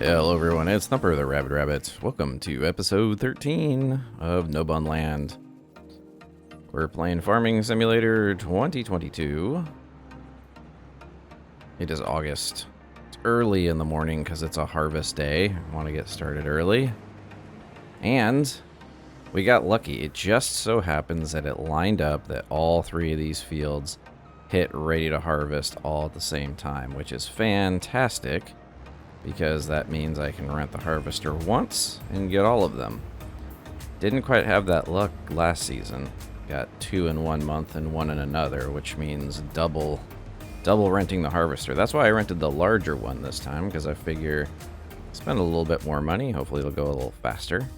Hello everyone, it's Thumper the Rabid Rabbit. Welcome to episode 13 of NoMBe Land. We're playing Farming Simulator 2022. It is August. It's early in the morning because it's a harvest day. I want to get started early. And we got lucky. It just so happens that it lined up that all three of these fields hit ready to harvest all at the same time, which is fantastic. Because that means I can rent the harvester once and get all of them. Didn't quite have that luck last season. Got 2 in 1 month and 1 in another, which means double renting the harvester. That's why I rented the larger one this time, because I figure spend a little bit more money. Hopefully it'll go a little faster.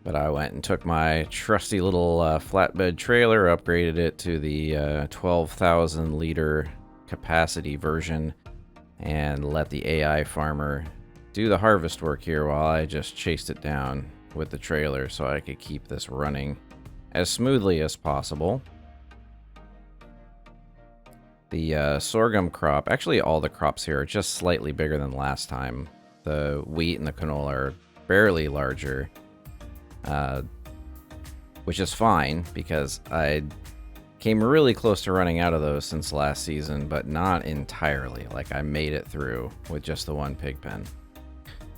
But I went and took my trusty little flatbed trailer, upgraded it to the 12,000 liter capacity version, and let the AI farmer do the harvest work here while I just chased it down with the trailer so I could keep this running as smoothly as possible. The sorghum crop, actually all the crops here are just slightly bigger than last time. The wheat and the canola are barely larger, which is fine because I came really close to running out of those since last season, but not entirely. Like, I made it through with just the one pig pen.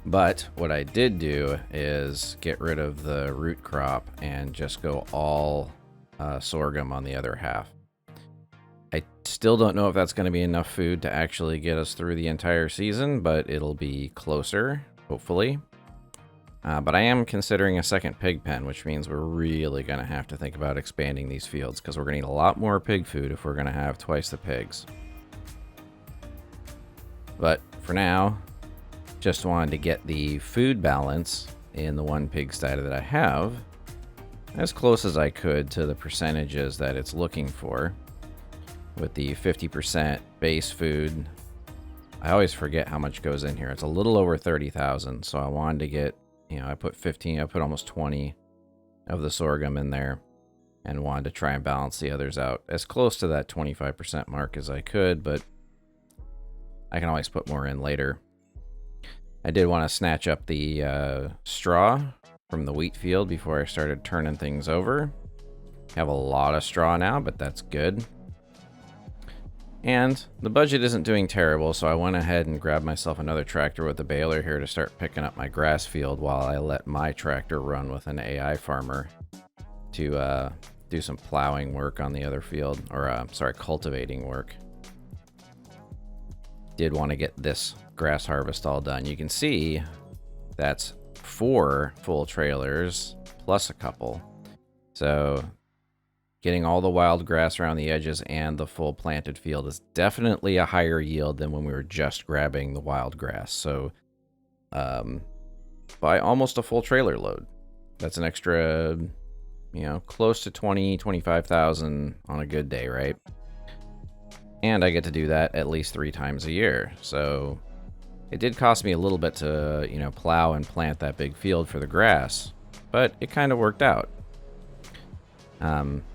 But what I did do is get rid of the root crop and just go all sorghum on the other half. I still don't know if that's going to be enough food to actually get us through the entire season, but it'll be closer, hopefully. But I am considering a second pig pen, which means we're really going to have to think about expanding these fields, because we're going to need a lot more pig food if we're going to have twice the pigs. But for now, just wanted to get the food balance in the one pigsty that I have as close as I could to the percentages that it's looking for. With the 50% base food, I always forget how much goes in here. It's a little over 30,000, so I wanted to get, I put almost 20 of the sorghum in there and wanted to try and balance the others out as close to that 25% mark as I could, but I can always put more in later. I did want to snatch up the straw from the wheat field before I started turning things over. Have a lot of straw now, but that's good. And the budget isn't doing terrible, so I went ahead and grabbed myself another tractor with a baler here to start picking up my grass field while I let my tractor run with an AI farmer to do some plowing work on the other field, or cultivating work. Did want to get this grass harvest all done. You can see that's 4 full trailers plus a couple. So getting all the wild grass around the edges and the full planted field is definitely a higher yield than when we were just grabbing the wild grass. So by almost a full trailer load. That's an extra, close to 25,000 on a good day, right? And I get to do that at least 3 times a year. So it did cost me a little bit to, plow and plant that big field for the grass, but it kind of worked out.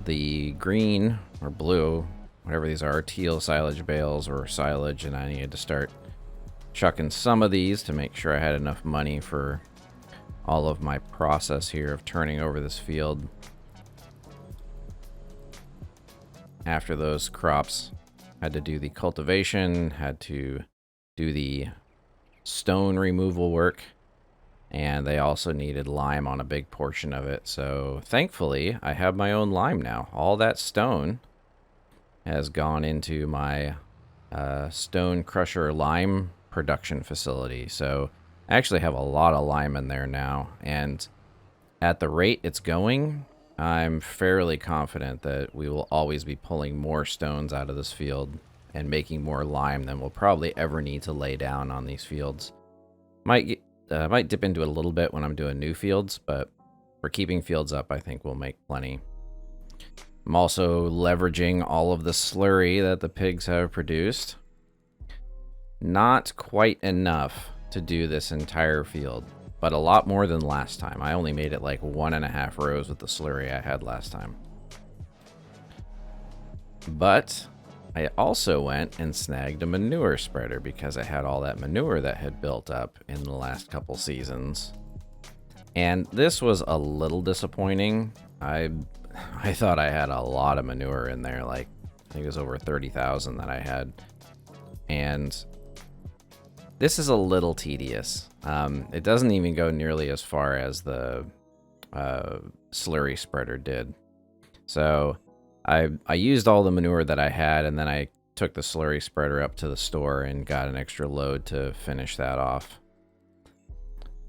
The green or blue, whatever these are, teal silage bales or silage, and I needed to start chucking some of these to make sure I had enough money for all of my process here of turning over this field. After those crops, had to do the cultivation, had to do the stone removal work. And they also needed lime on a big portion of it. So thankfully, I have my own lime now. All that stone has gone into my stone crusher lime production facility. So I actually have a lot of lime in there now. And at the rate it's going, I'm fairly confident that we will always be pulling more stones out of this field and making more lime than we'll probably ever need to lay down on these fields. Might dip into it a little bit when I'm doing new fields, but for keeping fields up, I think we'll make plenty. I'm also leveraging all of the slurry that the pigs have produced. Not quite enough to do this entire field, but a lot more than last time. I only made it like 1.5 rows with the slurry I had last time. But I also went and snagged a manure spreader because I had all that manure that had built up in the last couple seasons. And this was a little disappointing. I thought I had a lot of manure in there, like I think it was over 30,000 that I had. And this is a little tedious. It doesn't even go nearly as far as the slurry spreader did. So I used all the manure that I had, and then I took the slurry spreader up to the store and got an extra load to finish that off.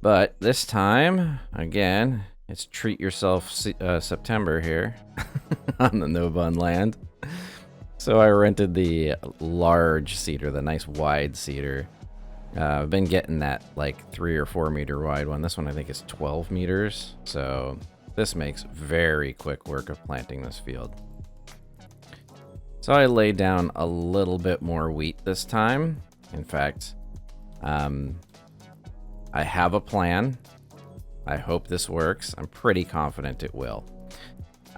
But this time, again, it's treat yourself September here on the NoBe land. So I rented the large cedar, the nice wide cedar. I've been getting that like 3 or 4 meter wide one. This one I think is 12 meters. So this makes very quick work of planting this field. So I laid down a little bit more wheat this time. In fact, I have a plan. I hope this works. I'm pretty confident it will.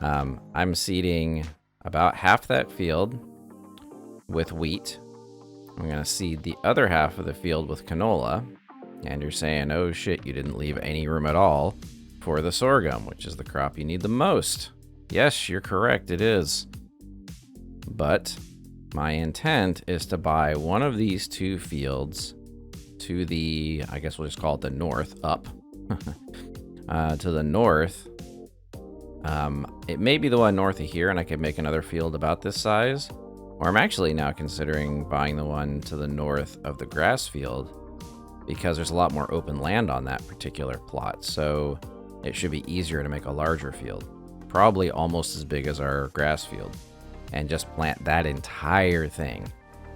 I'm seeding about half that field with wheat. I'm going to seed the other half of the field with canola. And you're saying, oh shit, you didn't leave any room at all for the sorghum, which is the crop you need the most. Yes, you're correct, it is. But my intent is to buy one of these two fields to the, I guess we'll just call it the north, up. To the north. It may be the one north of here, and I could make another field about this size. Or I'm actually now considering buying the one to the north of the grass field, because there's a lot more open land on that particular plot, so it should be easier to make a larger field. Probably almost as big as our grass field. And just plant that entire thing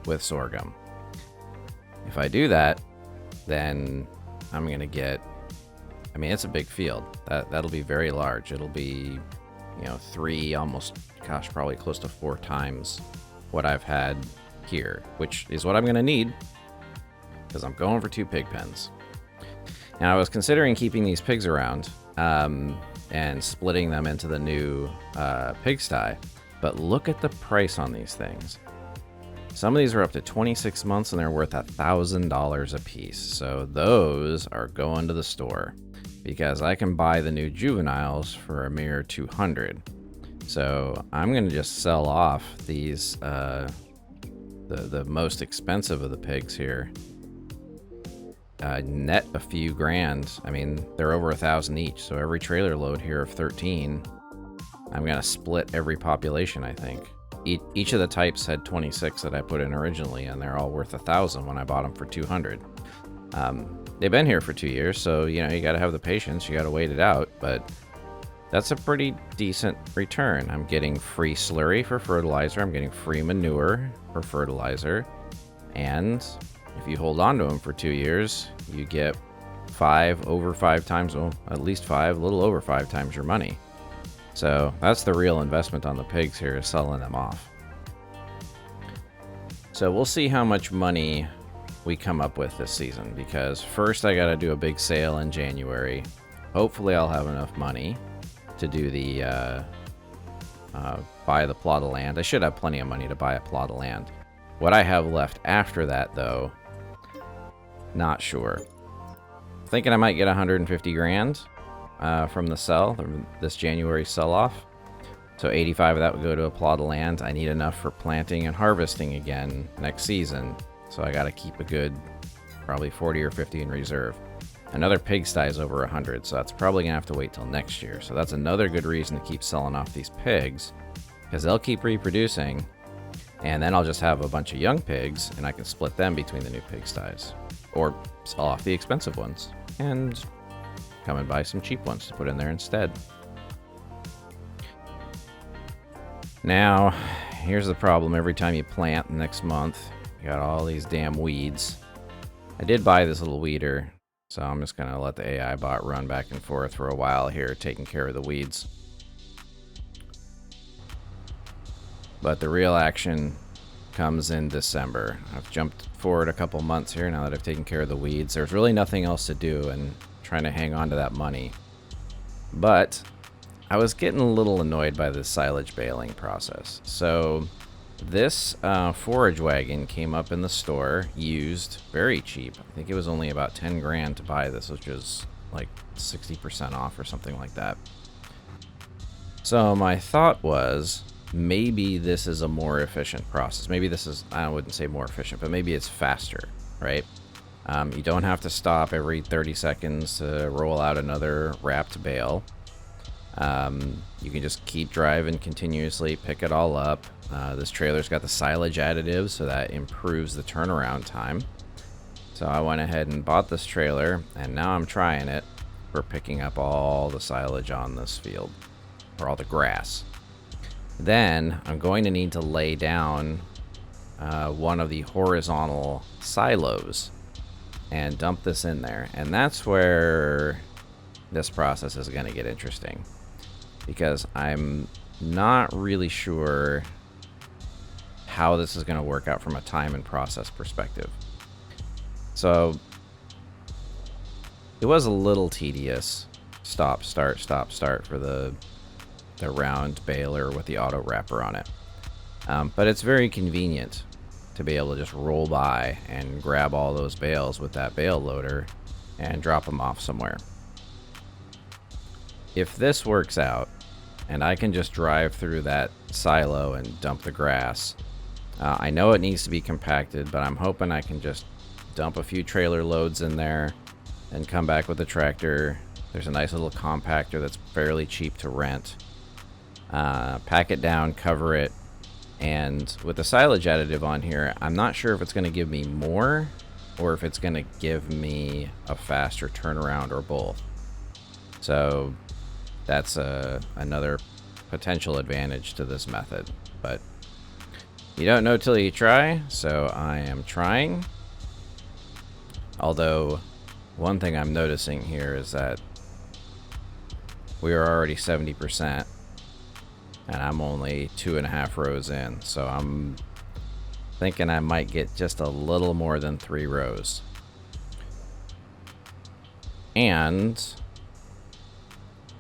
with sorghum. If I do that, then I'm going to get, I mean, it's a big field. That'll be very large. It'll be, 3, almost, gosh, probably close to 4 times what I've had here, which is what I'm going to need because I'm going for 2 pig pens. Now, I was considering keeping these pigs around and splitting them into the new pigsty, but look at the price on these things. Some of these are up to 26 months and they're worth $1,000 a piece. So those are going to the store because I can buy the new juveniles for a mere 200. So I'm going to just sell off these, the most expensive of the pigs here. Net a few grand. I mean, they're over 1,000 each. So every trailer load here of 13, I'm going to split every population, I think. Each of the types had 26 that I put in originally, and they're all worth 1,000 when I bought them for 200. They've been here for 2 years, so, you got to have the patience. You got to wait it out, but that's a pretty decent return. I'm getting free slurry for fertilizer. I'm getting free manure for fertilizer. And if you hold on to them for 2 years, you get over 5 times, well, at least 5, a little over 5 times your money. So that's the real investment on the pigs here, is selling them off. So we'll see how much money we come up with this season, because first I got to do a big sale in January. Hopefully I'll have enough money to do the buy the plot of land. I should have plenty of money to buy a plot of land. What I have left after that, though, not sure. Thinking I might get 150 grand. From the sell, this January sell-off. So 85 of that would go to a plot of land. I need enough for planting and harvesting again next season. So I got to keep a good, probably 40 or 50 in reserve. Another pigsty is over 100, so that's probably going to have to wait till next year. So that's another good reason to keep selling off these pigs, because they'll keep reproducing. And then I'll just have a bunch of young pigs, and I can split them between the new pigsties. Or sell off the expensive ones. And come and buy some cheap ones to put in there instead. Now, here's the problem. Every time you plant next month, you got all these damn weeds. I did buy this little weeder, so I'm just going to let the AI bot run back and forth for a while here, taking care of the weeds. But the real action comes in December. I've jumped forward a couple months here now that I've taken care of the weeds. There's really nothing else to do, and trying to hang on to that money. But I was getting a little annoyed by the silage baling process. So This forage wagon came up in the store, used, very cheap. I think it was only about 10 grand to buy this, which is like 60% off or something like that. So my thought was, maybe this is a more efficient process. Maybe this is, I wouldn't say more efficient, but maybe it's faster, right? You don't have to stop every 30 seconds to roll out another wrapped bale. You can just keep driving continuously, pick it all up. This trailer's got the silage additive, so that improves the turnaround time. So I went ahead and bought this trailer, and now I'm trying it for picking up all the silage on this field, or all the grass. Then I'm going to need to lay down one of the horizontal silos and dump this in there. And that's where this process is going to get interesting, because I'm not really sure how this is going to work out from a time and process perspective. So it was a little tedious. Stop, start for the round baler with the auto wrapper on it. But it's very convenient to be able to just roll by and grab all those bales with that bale loader and drop them off somewhere. If this works out and I can just drive through that silo and dump the grass, I know it needs to be compacted, but I'm hoping I can just dump a few trailer loads in there and come back with the tractor. There's a nice little compactor that's fairly cheap to rent. Pack it down, cover it, and with the silage additive on here, I'm not sure if it's going to give me more or if it's going to give me a faster turnaround or both. So that's another potential advantage to this method, but you don't know till you try, so I am trying. Although, one thing I'm noticing here is that we are already 70%, and I'm only 2.5 rows in, so I'm thinking I might get just a little more than 3 rows. And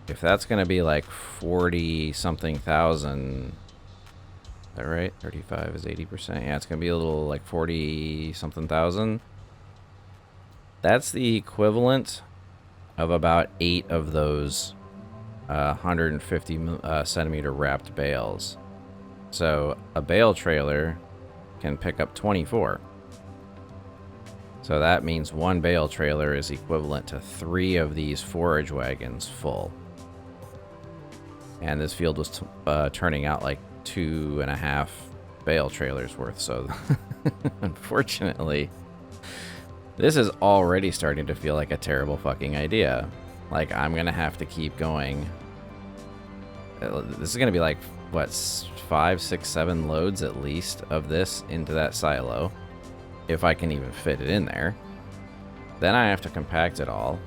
if that's going to be like 40-something thousand, is that right? 35 is 80%. Yeah, it's going to be a little like 40-something thousand. That's the equivalent of about 8 of those 150 centimeter wrapped bales. So a bale trailer can pick up 24. So that means one bale trailer is equivalent to 3 of these forage wagons full. And this field was turning out like 2.5 bale trailers worth. So unfortunately, this is already starting to feel like a terrible fucking idea. Like, I'm going to have to keep going. This is going to be like, what, 5, 6, 7 loads at least of this into that silo, if I can even fit it in there. Then I have to compact it all.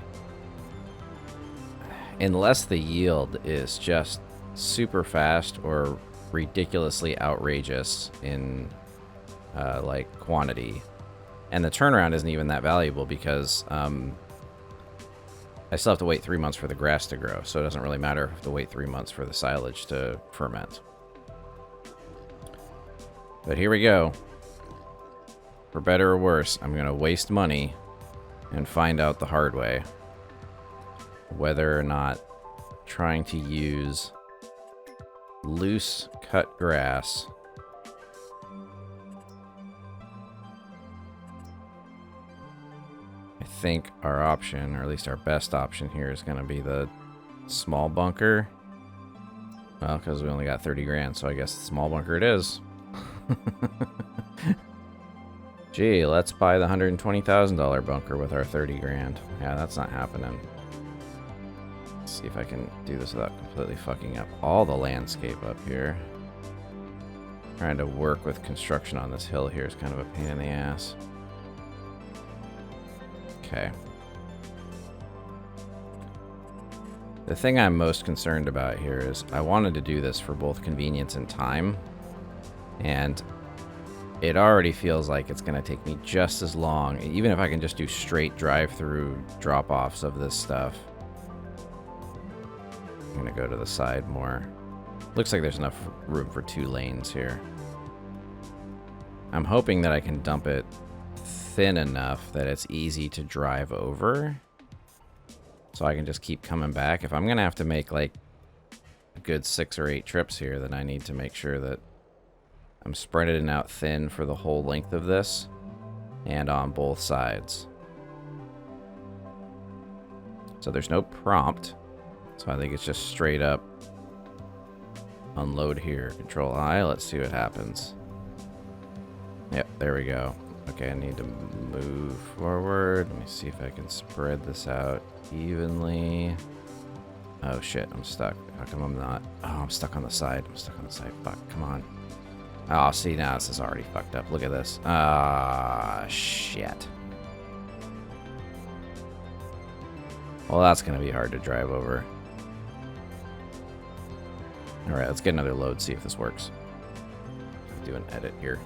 Unless the yield is just super fast or ridiculously outrageous in like quantity. And the turnaround isn't even that valuable because I still have to wait 3 months for the grass to grow, so it doesn't really matter if I have to wait 3 months for the silage to ferment. But here we go. For better or worse, I'm going to waste money and find out the hard way whether or not trying to use loose cut grass I think our option, or at least our best option here, is going to be the small bunker. Well, because we only got 30 grand, so I guess the small bunker it is. Gee, let's buy the $120,000 bunker with our 30 grand. Yeah, that's not happening. Let's see if I can do this without completely fucking up all the landscape up here. Trying to work with construction on this hill here is kind of a pain in the ass. Okay. The thing I'm most concerned about here is I wanted to do this for both convenience and time, and it already feels like it's going to take me just as long, even if I can just do straight drive-through drop-offs of this stuff. I'm going to go to the side more. Looks like there's enough room for 2 lanes here. I'm hoping that I can dump it thin enough that it's easy to drive over. So I can just keep coming back. If I'm going to have to make like a good 6 or 8 trips here, then I need to make sure that I'm spreading it out thin for the whole length of this and on both sides. So there's no prompt. So I think it's just straight up unload here. Control I. Let's see what happens. Yep, there we go. Okay, I need to move forward. Let me see if I can spread this out evenly. Oh shit, I'm stuck. How come I'm not? Oh, I'm stuck on the side. I'm stuck on the side. Fuck, come on. Oh, see, now this is already fucked up. Look at this. Ah, shit. Well, that's going to be hard to drive over. Alright, let's get another load, see if this works. Do an edit here.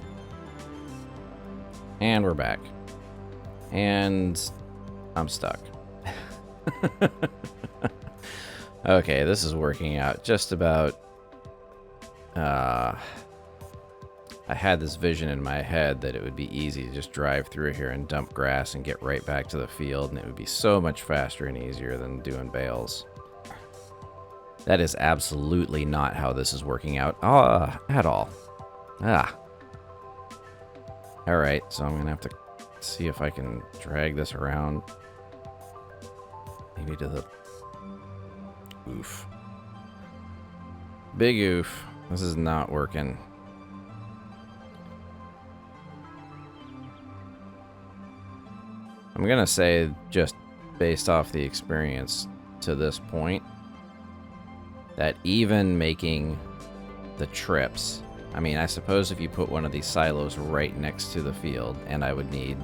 And we're back. And I'm stuck. Okay, this is working out just about... I had this vision in my head that it would be easy to just drive through here and dump grass and get right back to the field, and it would be so much faster and easier than doing bales. That is absolutely not how this is working out at all. Alright, so I'm going to have to see if I can drag this around. Maybe to the... Oof. Big oof. This is not working. I'm going to say, just based off the experience to this point, that even making the trips... I mean, I suppose if you put one of these silos right next to the field, and I would need...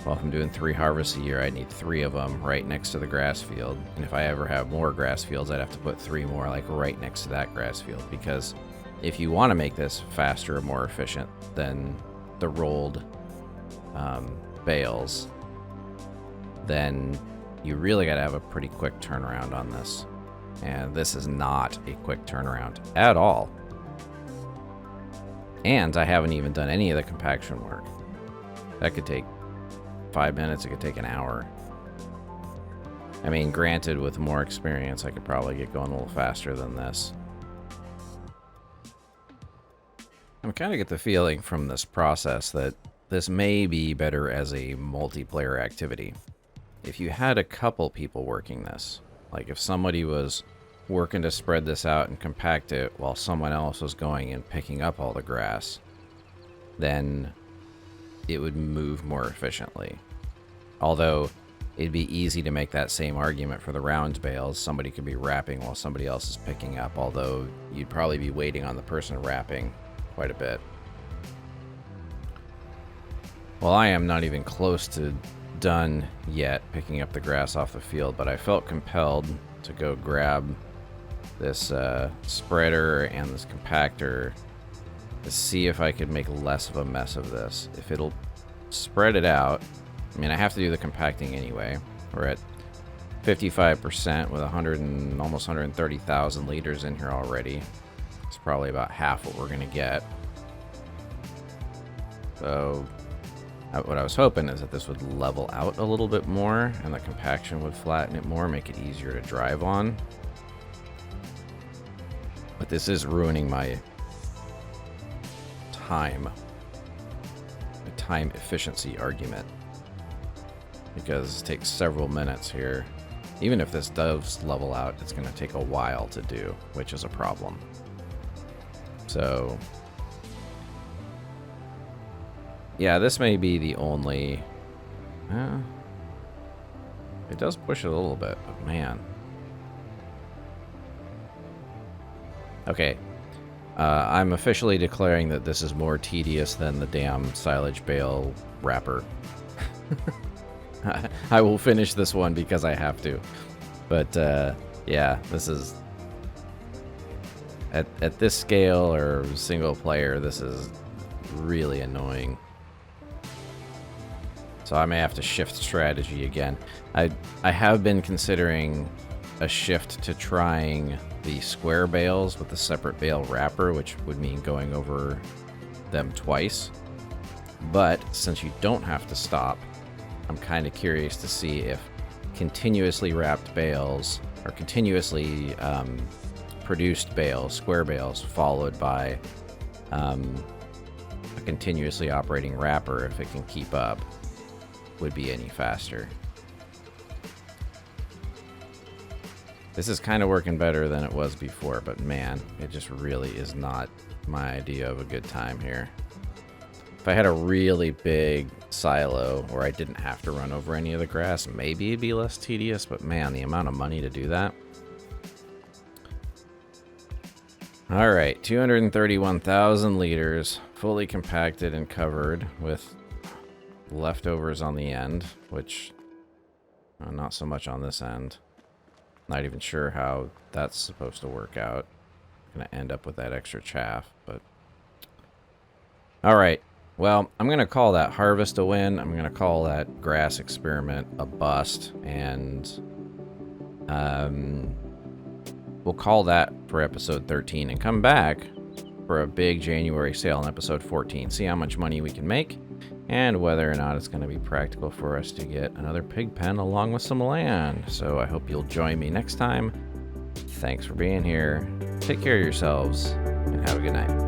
Well, if I'm doing 3 harvests a year, I'd need 3 of them right next to the grass field. And if I ever have more grass fields, I'd have to put 3 more, like, right next to that grass field. Because if you want to make this faster or more efficient than the rolled bales, then you really got to have a pretty quick turnaround on this. And this is not a quick turnaround at all. And I haven't even done any of the compaction work. That could take 5 minutes, it could take an hour. I mean, granted, with more experience, I could probably get going a little faster than this. I kind of get the feeling from this process that this may be better as a multiplayer activity. If you had a couple people working this, like if somebody was working to spread this out and compact it while someone else was going and picking up all the grass, then it would move more efficiently. Although it'd be easy to make that same argument for the round bales. Somebody could be wrapping while somebody else is picking up, although you'd probably be waiting on the person wrapping quite a bit. Well, I am not even close to done yet picking up the grass off the field, but I felt compelled to go grab this spreader and this compactor to see if I could make less of a mess of this. If it'll spread it out, I mean, I have to do the compacting anyway. We're at 55% with 100 and almost 130,000 liters in here already. It's probably about half what we're gonna get. So what I was hoping is that this would level out a little bit more and the compaction would flatten it more, make it easier to drive on. But this is ruining my time efficiency argument, because it takes several minutes here. Even if this does level out, it's going to take a while to do, which is a problem. So yeah, this may be the only... it does push it a little bit, but man. Okay. I'm officially declaring that this is more tedious than the damn silage bale wrapper. I will finish this one because I have to. But, yeah, this is... At this scale or single player, this is really annoying. So I may have to shift strategy again. I have been considering a shift to trying the square bales with the separate bale wrapper, which would mean going over them twice. But since you don't have to stop, I'm kind of curious to see if continuously wrapped bales or continuously produced bales, square bales, followed by a continuously operating wrapper, if it can keep up, would be any faster. This is kind of working better than it was before, but man, it just really is not my idea of a good time here. If I had a really big silo where I didn't have to run over any of the grass, maybe it'd be less tedious, but man, the amount of money to do that. All right, 231,000 liters, fully compacted and covered with leftovers on the end, which not so much on this end. Not even sure how that's supposed to work out. Gonna end up with that extra chaff, but all right. Well, I'm gonna call that harvest a win. I'm gonna call that grass experiment a bust, and we'll call that for episode 13 and come back for a big January sale in episode 14. See how much money we can make and whether or not it's going to be practical for us to get another pig pen along with some land. So I hope you'll join me next time. Thanks for being here. Take care of yourselves and have a good night.